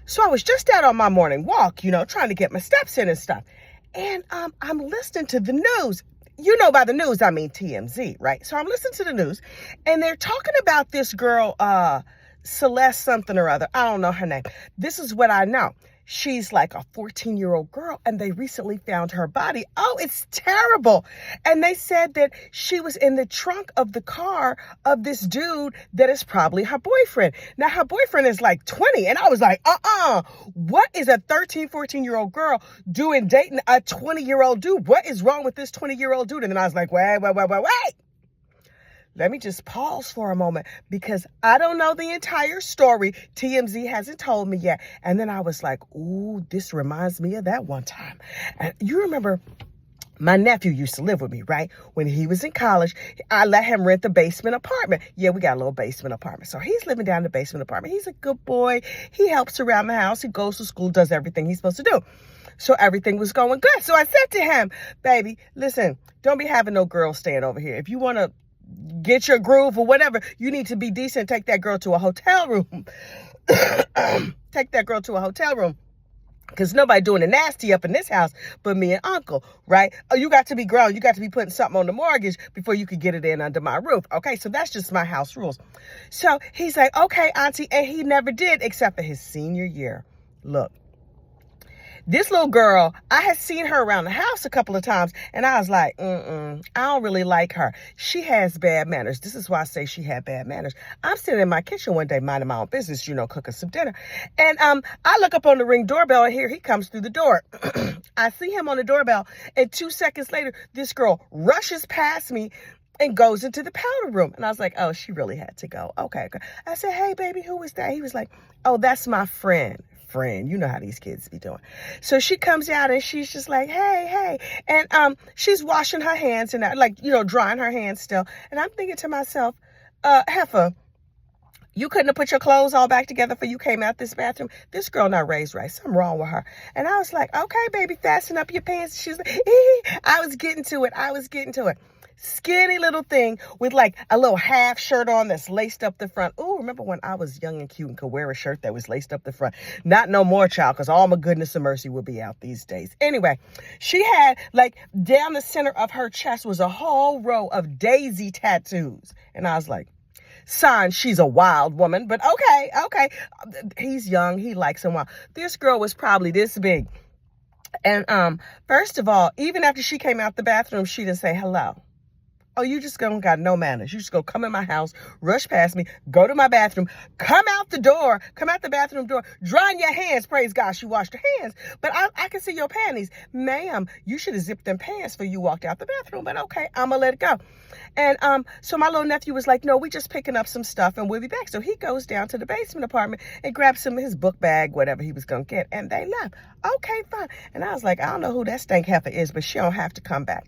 So I was just out on my morning walk, trying to get my steps in and stuff. And I'm listening to the news. You know, by the news, I mean TMZ, right? So I'm listening to the news, and they're talking about this girl, Celeste something or other. I don't know her name. This is what I know. She's like a 14-year-old girl, and they recently found her body. Oh, it's terrible. And they said that she was in the trunk of the car of this dude that is probably her boyfriend. Now, her boyfriend is like 20, and I was like, what is a 13, 14-year-old girl doing dating a 20-year-old dude? What is wrong with this 20-year-old dude? And then I was like, wait. Let me just pause for a moment because I don't know the entire story. TMZ hasn't told me yet. And then I was like, ooh, this reminds me of that one time. And you remember my nephew used to live with me, right? When he was in college, I let him rent the basement apartment. Yeah, we got a little basement apartment. So he's living down in the basement apartment. He's a good boy. He helps around the house. He goes to school, does everything he's supposed to do. So everything was going good. So I said to him, baby, listen, don't be having no girls staying over here. If you want to get your groove or whatever, you need to be decent. Take that girl to a hotel room. Take that girl to a hotel room. Because nobody doing the nasty up in this house but me and Uncle, right? Oh, you got to be grown. You got to be putting something on the mortgage before you could get it in under my roof. Okay, so that's just my house rules. So he's like, okay, Auntie. And he never did except for his senior year. Look. This little girl, I had seen her around the house a couple of times, and I was like, I don't really like her. She has bad manners. This is why I say she had bad manners. I'm sitting in my kitchen one day, minding my own business, cooking some dinner. And I look up on the Ring doorbell, and here he comes through the door. I see him on the doorbell, and 2 seconds later, this girl rushes past me and goes into the powder room. And I was like, oh, she really had to go. Okay. I said, hey, baby, who is that? He was like, oh, that's my friend. You know how these kids be doing. So she comes out and she's just like, hey. And she's washing her hands and drying her hands still. And I'm thinking to myself, Heifer, you couldn't have put your clothes all back together before you came out this bathroom. This girl not raised right. Something wrong with her. And I was like, okay, baby, fasten up your pants. She was like, I was getting to it. Skinny little thing with like a little half shirt on that's laced up the front. Oh, remember when I was young and cute and could wear a shirt that was laced up the front? Not no more, child, because all my goodness and mercy will be out these days. Anyway, she had like down the center of her chest was a whole row of daisy tattoos. And I was like, sign she's a wild woman, but okay. He's young. He likes him wild. This girl was probably this big. And first of all, even after she came out the bathroom, she didn't say hello. Oh, you just got no manners. You just go come in my house, rush past me, go to my bathroom, come out the bathroom door, drying your hands. Praise God, she washed her hands. But I can see your panties. Ma'am, you should have zipped them pants before you walked out the bathroom. But okay, I'm going to let it go. And so my little nephew was like, no, we just picking up some stuff and we'll be back. So he goes down to the basement apartment and grabs some of his book bag, whatever he was going to get. And they left. Okay, fine. And I was like, I don't know who that stank heifer is, but she don't have to come back.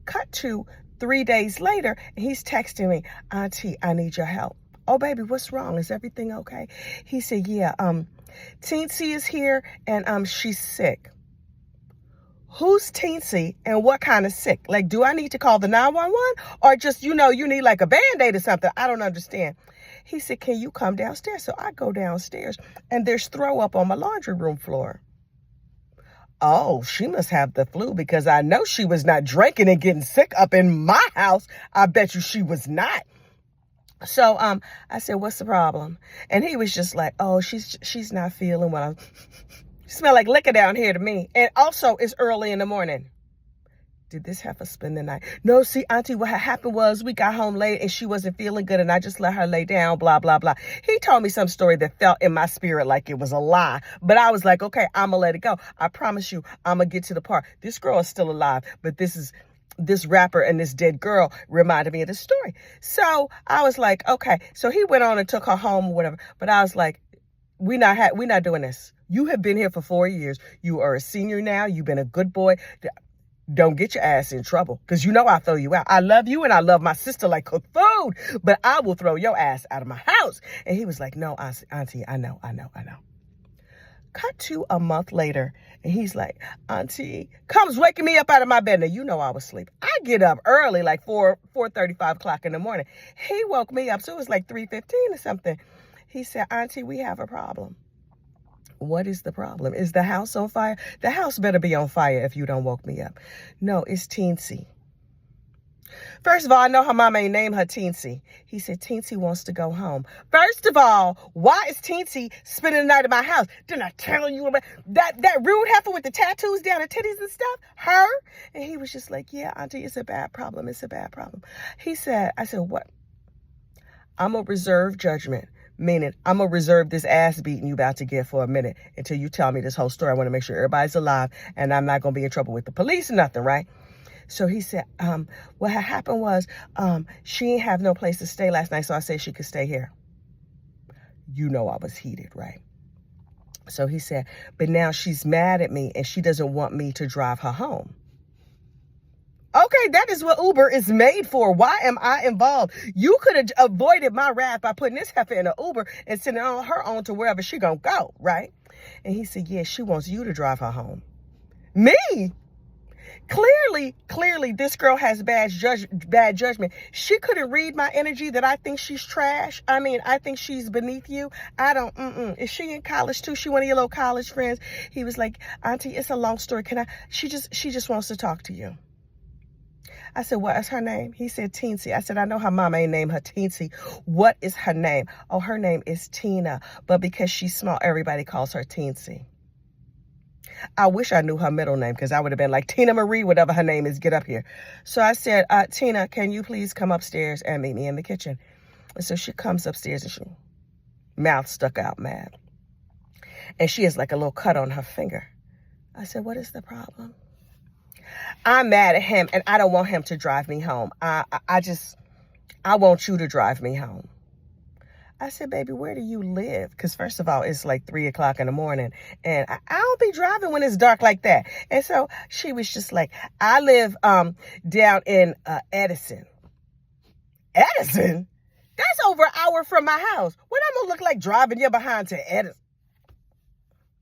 Cut to 3 days later, he's texting me, Auntie, I need your help. Oh, baby, what's wrong? Is everything okay? He said, yeah, Teensy is here and she's sick. Who's Teensy and what kind of sick? Like, do I need to call the 911 or just, you need like a Band-Aid or something? I don't understand. He said, can you come downstairs? So I go downstairs and there's throw up on my laundry room floor. Oh, she must have the flu because I know she was not drinking and getting sick up in my house. I bet you she was not. So I said, what's the problem? And he was just like, oh, she's not feeling well. Smell like liquor down here to me. And also it's early in the morning. Did this heifer spend the night? No, see, Auntie, what happened was we got home late and she wasn't feeling good and I just let her lay down, blah, blah, blah. He told me some story that felt in my spirit like it was a lie. But I was like, okay, I'm going to let it go. I promise you, I'm going to get to the part. This girl is still alive, but this rapper and this dead girl reminded me of this story. So I was like, okay. So he went on and took her home or whatever. But I was like, we're not doing this. You have been here for 4 years. You are a senior now. You've been a good boy. Don't get your ass in trouble because I'll throw you out. I love you and I love my sister like cooked food, but I will throw your ass out of my house. And he was like, no, Auntie, I know. Cut to a month later and he's like, Auntie, comes waking me up out of my bed. Now, I was asleep. I get up early, like 4:35 o'clock in the morning. He woke me up. So it was like 3:15 or something. He said, Auntie, we have a problem. What is the problem? Is the house on fire? The house better be on fire if you don't woke me up. No, it's Teensy. First of all, I know her mama ain't named her Teensy. He said, Teensy wants to go home. First of all, why is Teensy spending the night at my house? Didn't I tell you about that rude heifer with the tattoos down her titties and stuff? Her? And he was just like, yeah, auntie, it's a bad problem. It's a bad problem. I said, what? I'm going to reserve judgment. Meaning, I'm going to reserve this ass beating you about to get for a minute until you tell me this whole story. I want to make sure everybody's alive and I'm not going to be in trouble with the police or nothing, right? So he said, what had happened was she didn't have no place to stay last night, so I said she could stay here. You know I was heated, right? So he said, but now she's mad at me and she doesn't want me to drive her home. Okay, that is what Uber is made for. Why am I involved? You could have avoided my wrath by putting this heifer in an Uber and sending her on to wherever she gonna go, right? And he said, yeah, she wants you to drive her home. Me? Clearly, this girl has bad judgment. She couldn't read my energy that I think she's trash. I mean, I think she's beneath you. I don't, Is she in college too? She one of your little college friends? He was like, auntie, it's a long story. She just wants to talk to you. I said, what is her name? He said, Teensy. I said, I know her mama ain't named her Teensy. What is her name? Oh, her name is Tina. But because she's small, everybody calls her Teensy. I wish I knew her middle name because I would have been like, Tina Marie, whatever her name is, get up here. So I said, Tina, can you please come upstairs and meet me in the kitchen? And so she comes upstairs and she mouth stuck out mad. And she has like a little cut on her finger. I said, what is the problem? I'm mad at him and I don't want him to drive me home. I want you to drive me home. I said, baby, where do you live? Because first of all, it's like 3 o'clock in the morning and I don't be driving when it's dark like that. And so she was just like, I live down in Edison. Edison? That's over an hour from my house. What I'm going to look like driving you behind to Edison?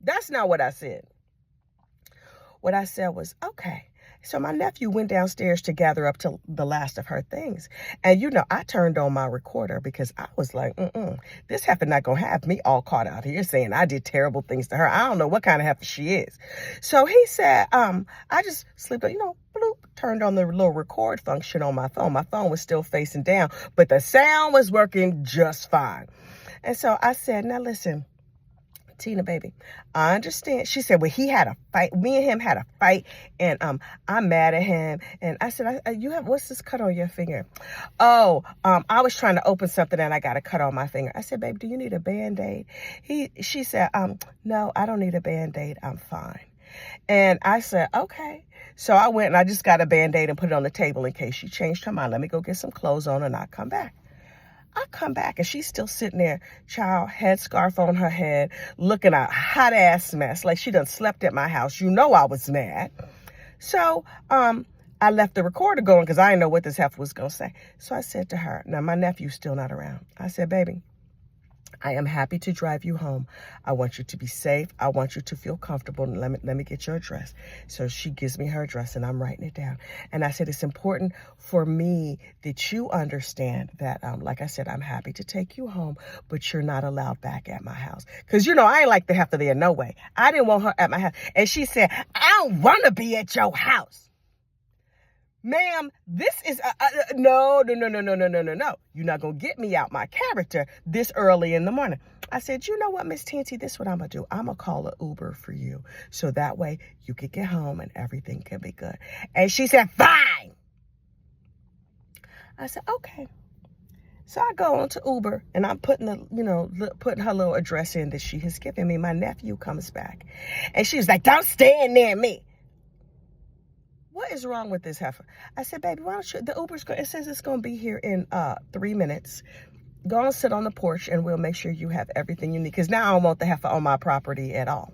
That's not what I said. What I said was, okay. So my nephew went downstairs to gather up to the last of her things. And, I turned on my recorder because I was like, this heifer not going to have me all caught out here saying I did terrible things to her. I don't know what kind of heifer she is. So he said, I just slipped, bloop, turned on the little record function on my phone. My phone was still facing down, but the sound was working just fine. And so I said, now listen, Tina, baby, I understand. She said, well, he had a fight. Me and him had a fight, and I'm mad at him. And I said, what's this cut on your finger? Oh, I was trying to open something and I got a cut on my finger. I said, baby, do you need a Band-Aid? She said, no, I don't need a Band-Aid. I'm fine. And I said, okay. So I went and I just got a Band-Aid and put it on the table in case she changed her mind. Let me go get some clothes on and I'll come back. I come back and she's still sitting there, child, headscarf on her head, looking a hot ass mess, like she done slept at my house. I was mad. So I left the recorder going because I didn't know what this heifer was going to say. So I said to her, now my nephew's still not around. I said, baby, I am happy to drive you home. I want you to be safe. I want you to feel comfortable. Let me get your address. So she gives me her address and I'm writing it down. And I said, it's important for me that you understand that, like I said, I'm happy to take you home, but you're not allowed back at my house. Because, I ain't like the heifer there, no way. I didn't want her at my house. And she said, I don't want to be at your house. Ma'am, this is no. You're not going to get me out my character this early in the morning. I said, you know what, Miss Teensy, this is what I'm going to do. I'm going to call an Uber for you. So that way you could get home and everything can be good. And she said, fine. I said, okay. So I go on to Uber and I'm putting putting her little address in that she has given me. My nephew comes back and she's like, don't stand near me. What is wrong with this heifer? I said, baby, why don't you, the Uber's it says it's going to be here in 3 minutes. Go and sit on the porch and we'll make sure you have everything you need. Because now I don't want the heifer on my property at all.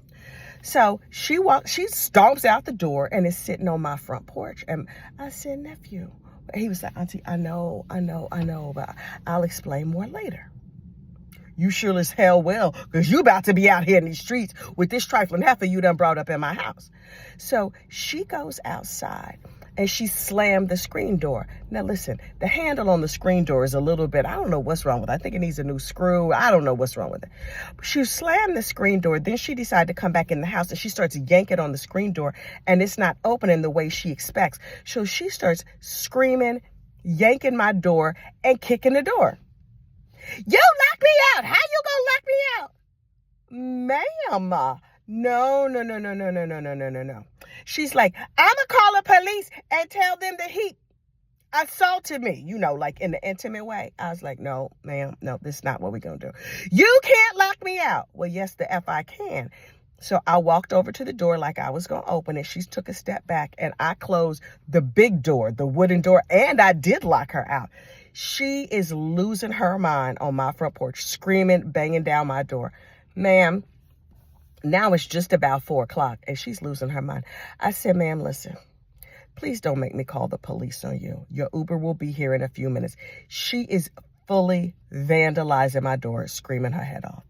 So she stomps out the door and is sitting on my front porch. And I said, nephew. He was like, auntie, I know, but I'll explain more later. You sure as hell will, because you about to be out here in these streets with this trifling heifer you done brought up in my house. So she goes outside and she slammed the screen door. Now listen, the handle on the screen door is a little bit, I don't know what's wrong with it. I think it needs a new screw. I don't know what's wrong with it. She slammed the screen door. Then she decided to come back in the house and she starts yanking on the screen door and it's not opening the way she expects. So she starts screaming, yanking my door and kicking the door. You locked me out. How you gonna lock me out? Ma'am, no. She's like, I'm gonna call the police and tell them that he assaulted me, like in the intimate way. I was like, no, ma'am, no, this is not what we're gonna do. You can't lock me out. Well, yes, the F I can. So I walked over to the door like I was gonna open it. She took a step back and I closed the big door, the wooden door, and I did lock her out. She is losing her mind on my front porch, screaming, banging down my door. Ma'am, now it's just about 4 o'clock and she's losing her mind. I said, ma'am, listen, please don't make me call the police on you. Your Uber will be here in a few minutes. She is fully vandalizing my door, screaming her head off.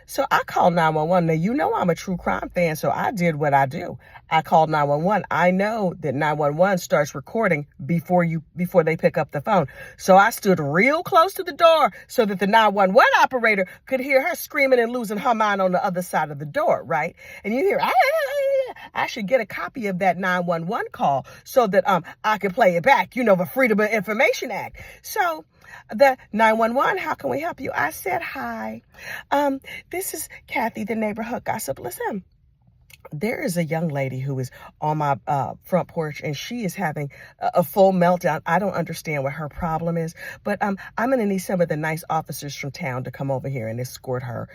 So I called 911. Now, you know I'm a true crime fan, so I did what I do. I called 911. I know that 911 starts recording before they pick up the phone. So I stood real close to the door so that the 911 operator could hear her screaming and losing her mind on the other side of the door, right? And you hear, I should get a copy of that 911 call so that I can play it back, the Freedom of Information Act. So the 911, how can we help you? I said, hi, this is Kathy, the neighborhood gossip. Listen, there is a young lady who is on my front porch and she is having a full meltdown. I don't understand what her problem is, but I'm going to need some of the nice officers from town to come over here and escort her,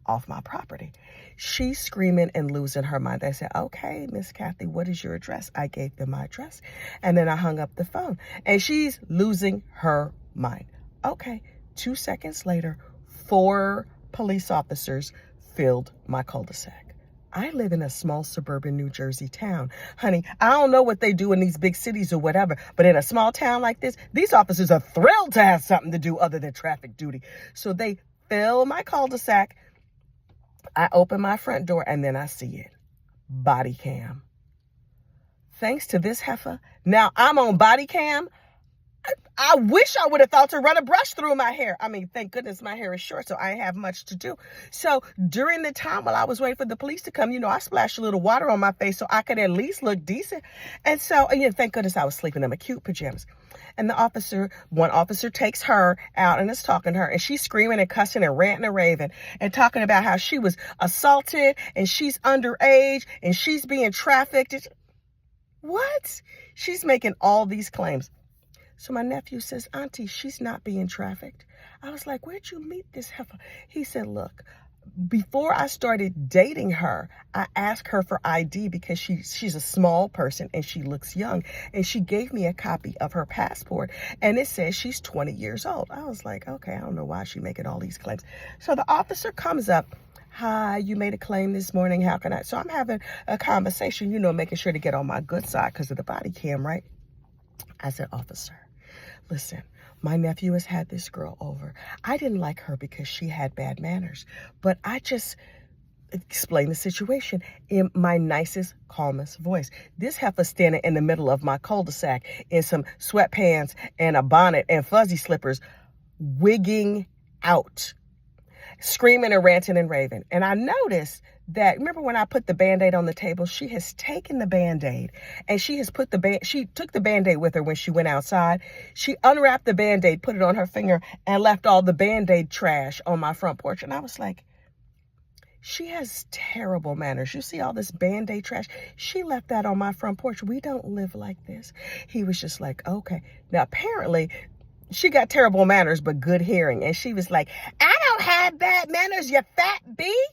off my property. She's screaming and losing her mind. I said, okay, Miss Kathy, what is your address? I gave them my address and then I hung up the phone and she's losing her mind. Okay, 2 seconds later, 4 police officers filled my cul-de-sac. I live in a small suburban New Jersey town. Honey, I don't know what they do in these big cities or whatever, but in a small town like this, these officers are thrilled to have something to do other than traffic duty. So they fill my cul-de-sac. I open my front door and then I see it. Body cam. Thanks to this heifer, now I'm on body cam. I wish I would have thought to run a brush through my hair. I mean, thank goodness my hair is short, so I have much to do. So during the time while I was waiting for the police to come, I splashed a little water on my face so I could at least look decent. And so, thank goodness I was sleeping in my cute pajamas. And one officer takes her out and is talking to her, and she's screaming and cussing and ranting and raving and talking about how she was assaulted and she's underage and she's being trafficked. What? She's making all these claims. So my nephew says, Auntie, she's not being trafficked. I was like, where'd you meet this heifer? He said, look, before I started dating her, I asked her for ID because she's a small person and she looks young. And she gave me a copy of her passport and it says she's 20 years old. I was like, okay, I don't know why she's making all these claims. So the officer comes up. Hi, you made a claim this morning. How can I? So I'm having a conversation, making sure to get on my good side because of the body cam, right? I said, officer, listen, my nephew has had this girl over. I didn't like her because she had bad manners, but I just explained the situation in my nicest, calmest voice. This heifer standing in the middle of my cul-de-sac in some sweatpants and a bonnet and fuzzy slippers, wigging out, screaming and ranting and raving. And I noticed that, remember when I put the Band-Aid on the table, she has taken the Band-Aid and she took the Band-Aid with her when she went outside. She unwrapped the Band-Aid, put it on her finger and left all the Band-Aid trash on my front porch. And I was like, she has terrible manners. You see all this Band-Aid trash? She left that on my front porch. We don't live like this. He was just like, okay. Now, apparently, she got terrible manners, but good hearing. And she was like, I don't have bad manners, you fat bee.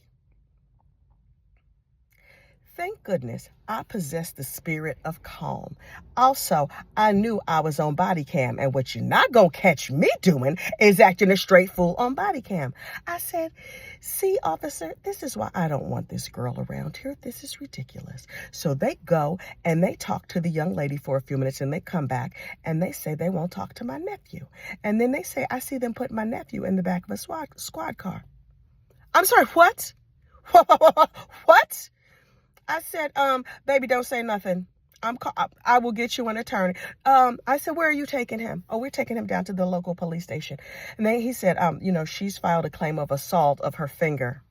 Thank goodness I possessed the spirit of calm. Also, I knew I was on body cam, and what you're not going to catch me doing is acting a straight fool on body cam. I said, see, officer, this is why I don't want this girl around here. This is ridiculous. So they go and they talk to the young lady for a few minutes and they come back and they say they won't talk to my nephew. And then they say, I see them put my nephew in the back of a squad car. I'm sorry, what? What? I said, baby, don't say nothing. I will get you an attorney. I said, where are you taking him? Oh, we're taking him down to the local police station. And then he said, she's filed a claim of assault of her finger.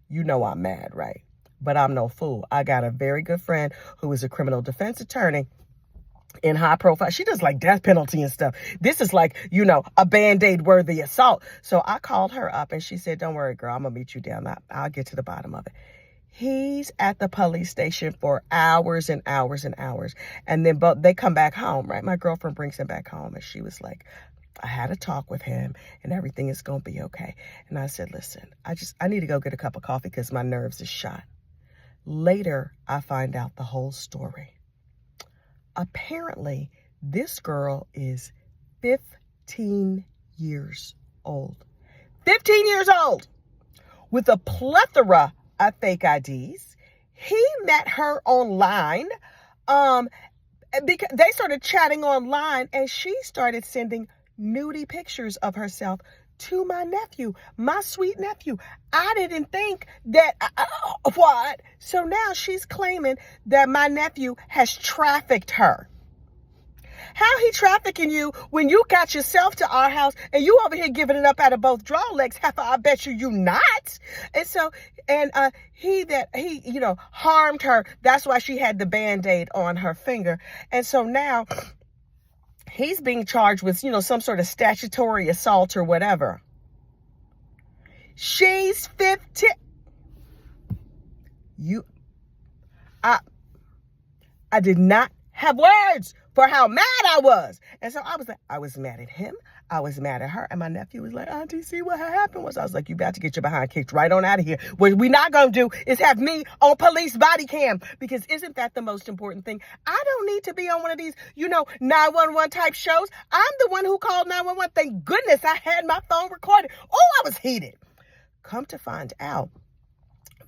You know I'm mad, right? But I'm no fool. I got a very good friend who is a criminal defense attorney in high profile. She does like death penalty and stuff. This is like, a Band-Aid worthy assault. So I called her up and she said, don't worry, girl, I'm going to meet you down. I'll get to the bottom of it. He's at the police station for hours and hours and hours. And then they come back home, right? My girlfriend brings him back home and she was like, I had a talk with him and everything is going to be okay. And I said, listen, I need to go get a cup of coffee because my nerves is shot. Later, I find out the whole story. Apparently, this girl is 15 years old. 15 years old with a plethora of fake IDs. He met her online. Because they started chatting online and she started sending nudie pictures of herself to my nephew, my sweet nephew. I didn't think that, what? So now she's claiming that my nephew has trafficked her. How he trafficking you when you got yourself to our house and you over here giving it up out of both draw legs? I bet you not. And so, he harmed her. That's why she had the Band-Aid on her finger. And so now he's being charged with, some sort of statutory assault or whatever. She's 15. I did not have words for how mad I was. And so I was mad at him. I was mad at her. And my nephew was like, Auntie, see what happened was? I was like, you got to get your behind kicked right on out of here. What we're not going to do is have me on police body cam, because isn't that the most important thing? I don't need to be on one of these, 911 type shows. I'm the one who called 911. Thank goodness I had my phone recorded. Oh, I was heated. Come to find out,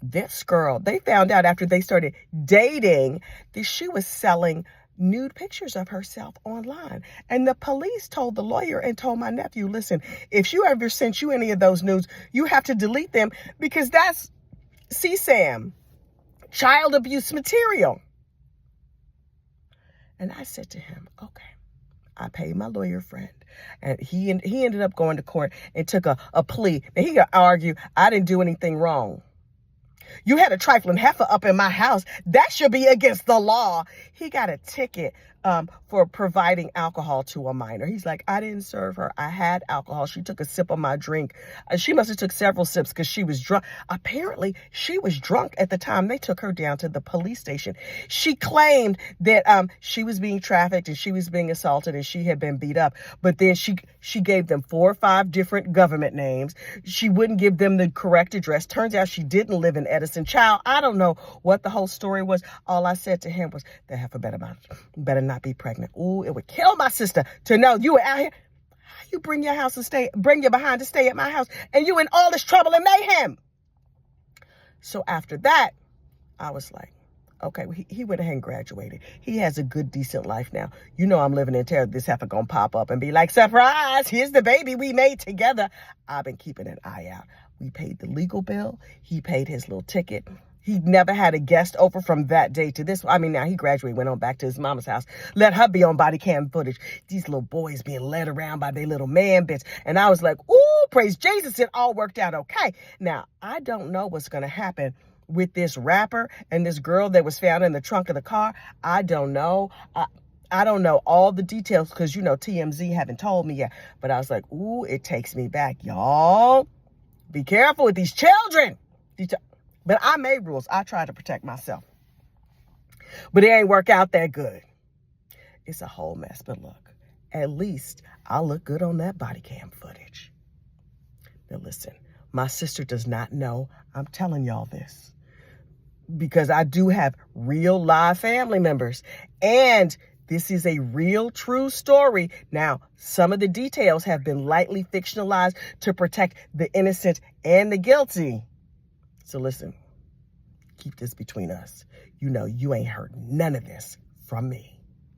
this girl, they found out after they started dating that she was selling nude pictures of herself online. And the police told the lawyer and told my nephew, listen, if she ever sent you any of those nudes, you have to delete them because that's CSAM, child abuse material. And I said to him, okay. I paid my lawyer friend, and he ended up going to court and took a plea. And he could argue, I didn't do anything wrong. You had a trifling heifer up in my house. That should be against the law. He got a ticket for providing alcohol to a minor. He's like, I didn't serve her. I had alcohol. She took a sip of my drink. She must have took several sips because she was drunk. Apparently, she was drunk at the time they took her down to the police station. She claimed that she was being trafficked and she was being assaulted and she had been beat up. But then she gave them 4 or 5 different government names. She wouldn't give them the correct address. Turns out she didn't live in Edison. Child, I don't know what the whole story was. All I said to him was, the heifer better not be pregnant. Ooh, it would kill my sister to know you were out here. How you bring your behind to stay at my house and you in all this trouble and mayhem? So after that, I was like, okay, he went ahead and graduated. He has a good, decent life now. I'm living in terror. This heifer gonna pop up and be like, surprise, here's the baby we made together. I've been keeping an eye out. We paid the legal bill. He paid his little ticket. He never had a guest over from that day to this. I mean, now he graduated, went on back to his mama's house, let her be on body cam footage. These little boys being led around by their little man bitch. And I was like, ooh, praise Jesus, it all worked out okay. Now, I don't know what's going to happen with this rapper and this girl that was found in the trunk of the car. I don't know. I don't know all the details because, TMZ haven't told me yet. But I was like, ooh, it takes me back, y'all. Be careful with these children. But I made rules. I tried to protect myself. But it ain't work out that good. It's a whole mess. But look, at least I'll look good on that body cam footage. Now listen, my sister does not know I'm telling y'all this, because I do have real live family members. And this is a real true story. Now, some of the details have been lightly fictionalized to protect the innocent and the guilty. So listen, keep this between us. You ain't heard none of this from me.